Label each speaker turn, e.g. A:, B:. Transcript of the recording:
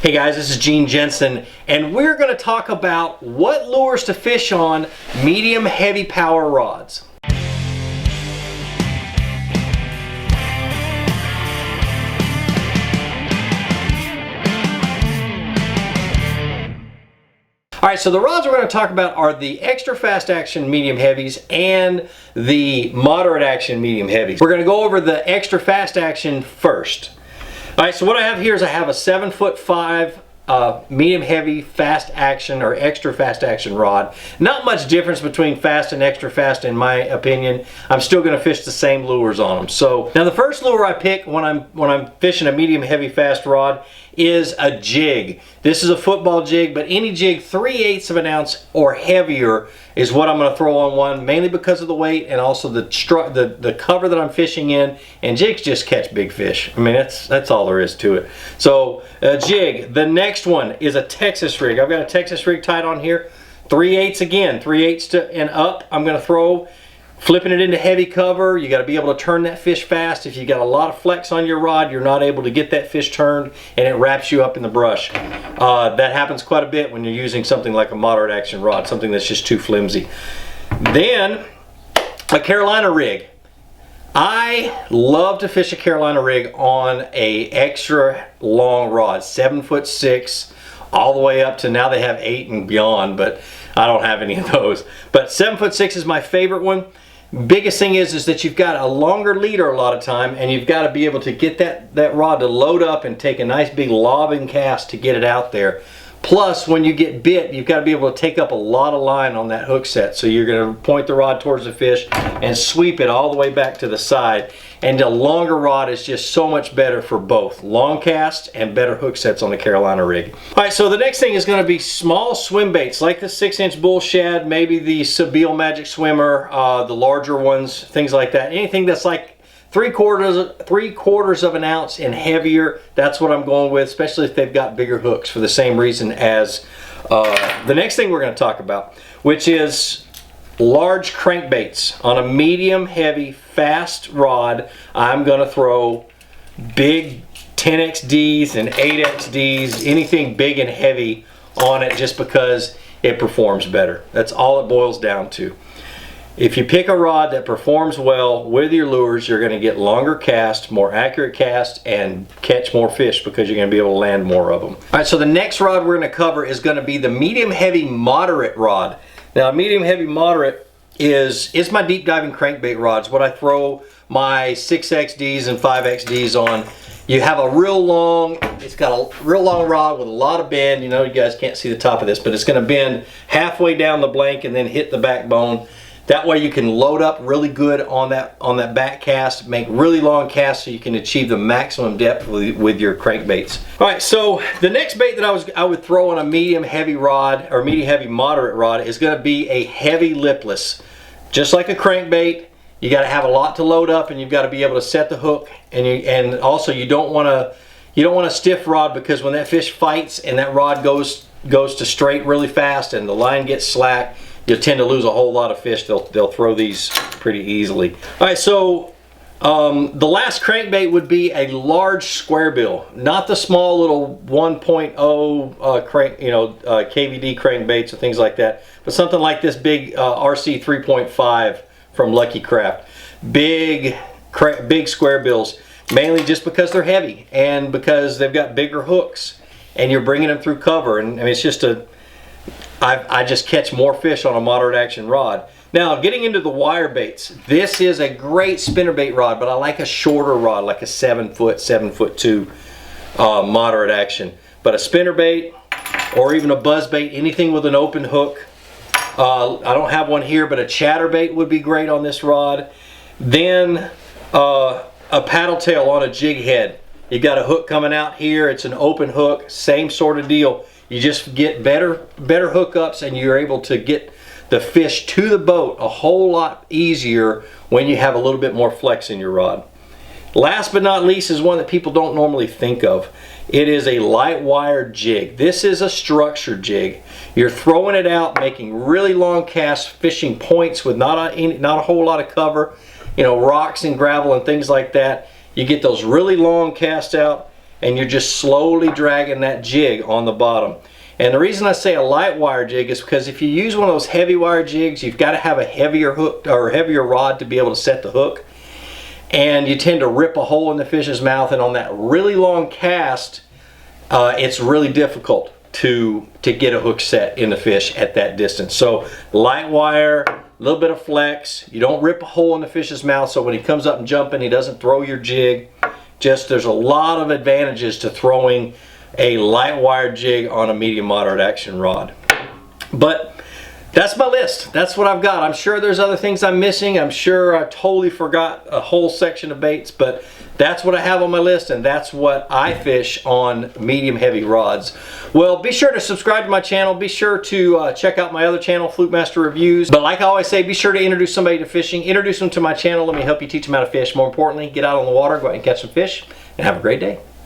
A: Hey guys, this is Gene Jensen, and we're going to talk about what lures to fish on medium heavy power rods. Alright, so the rods we're going to talk about are the extra fast action medium heavies and the moderate action medium heavies. We're going to go over the extra fast action first. Alright, so what I have here is I have a 7'5" medium heavy fast action or extra fast action rod. Not much difference between fast and extra fast in my opinion. I'm still going to fish the same lures on them. So now the first lure I pick when I'm fishing a medium heavy fast rod is a jig. This is a football jig, but any jig 3/8 of an ounce or heavier is what I'm going to throw on one, mainly because of the weight and also the cover that I'm fishing in. And jigs just catch big fish. I mean, that's all there is to it. So a jig. The next one is a Texas rig. I've got a Texas rig tied on here. 3/8 again, 3/8 and up. I'm going to throw. Flipping it into heavy cover, you got to be able to turn that fish fast. If you got a lot of flex on your rod, you're not able to get that fish turned and it wraps you up in the brush. That happens quite a bit when you're using something like a moderate action rod, something that's just too flimsy. Then a Carolina rig. I love to fish a Carolina rig on a extra long rod, 7'6", all the way up to now they have 8 and beyond, but I don't have any of those. But 7'6" is my favorite one. Biggest thing is that you've got a longer leader a lot of time, and you've got to be able to get that rod to load up and take a nice big lobbing cast to get it out there. Plus, when you get bit, you've got to be able to take up a lot of line on that hook set. So you're going to point the rod towards the fish and sweep it all the way back to the side. And the longer rod is just so much better for both long cast and better hook sets on the Carolina rig. All right, so the next thing is going to be small swim baits like the 6-inch bull shad, maybe the Sebile Magic Swimmer, the larger ones, things like that. Anything that's like 3/4 of an ounce and heavier, that's what I'm going with, especially if they've got bigger hooks, for the same reason as the next thing we're going to talk about, which is large crankbaits. On a medium heavy fast rod, I'm going to throw big 10XDs and 8XDs, anything big and heavy on it, just because it performs better. That's all it boils down to. If you pick a rod that performs well with your lures, you're going to get longer cast, more accurate cast, and catch more fish because you're going to be able to land more of them. All right, so the next rod we're going to cover is going to be the medium heavy moderate rod. Now, medium heavy moderate is my deep diving crankbait rods, what I throw my 6XDs and 5XDs on. You have a real long, it's got a real long rod with a lot of bend. You know, you guys can't see the top of this, but it's going to bend halfway down the blank and then hit the backbone. That way you can load up really good on that back cast, make really long casts so you can achieve the maximum depth with your crankbaits. All right, so the next bait that I would throw on a medium heavy rod or medium heavy moderate rod is going to be a heavy lipless. Just like a crankbait, you got to have a lot to load up, and you've got to be able to set the hook, and also you don't want a stiff rod, because when that fish fights and that rod goes to straight really fast and the line gets slack, you'll tend to lose a whole lot of fish. They'll throw these pretty easily. All right, so the last crankbait would be a large square bill, not the small little 1.0 crank, KVD crankbaits or things like that, but something like this big RC 3.5 from Lucky Craft. Big square bills, mainly just because they're heavy and because they've got bigger hooks, and you're bringing them through cover, and I mean, it's just I just catch more fish on a moderate action rod. Now, getting into the wire baits, this is a great spinnerbait rod, but I like a shorter rod, like a 7'2" moderate action. But a spinnerbait or even a buzzbait, anything with an open hook. I don't have one here, but a chatterbait would be great on this rod. Then a paddle tail on a jig head. You got a hook coming out here, it's an open hook, same sort of deal. You just get better hookups, and you're able to get the fish to the boat a whole lot easier when you have a little bit more flex in your rod. Last but not least is one that people don't normally think of. It is a light wire jig. This is a structure jig. You're throwing it out, making really long casts, fishing points with not a whole lot of cover, rocks and gravel and things like that. You get those really long casts out, and you're just slowly dragging that jig on the bottom. And the reason I say a light wire jig is because if you use one of those heavy wire jigs, you've got to have a heavier hook or heavier rod to be able to set the hook. And you tend to rip a hole in the fish's mouth, and on that really long cast, it's really difficult to get a hook set in the fish at that distance. So light wire, a little bit of flex. You don't rip a hole in the fish's mouth, so when he comes up and jumping, he doesn't throw your jig. Just there's a lot of advantages to throwing a light wire jig on a medium moderate action rod. But that's my list. That's what I've got. I'm sure there's other things I'm missing. I'm sure I totally forgot a whole section of baits, but that's what I have on my list, and that's what I fish on medium heavy rods. Well, be sure to subscribe to my channel. Be sure to check out my other channel, Flukemaster Reviews. But like I always say, be sure to introduce somebody to fishing. Introduce them to my channel. Let me help you teach them how to fish. More importantly, get out on the water, go out and catch some fish, and have a great day.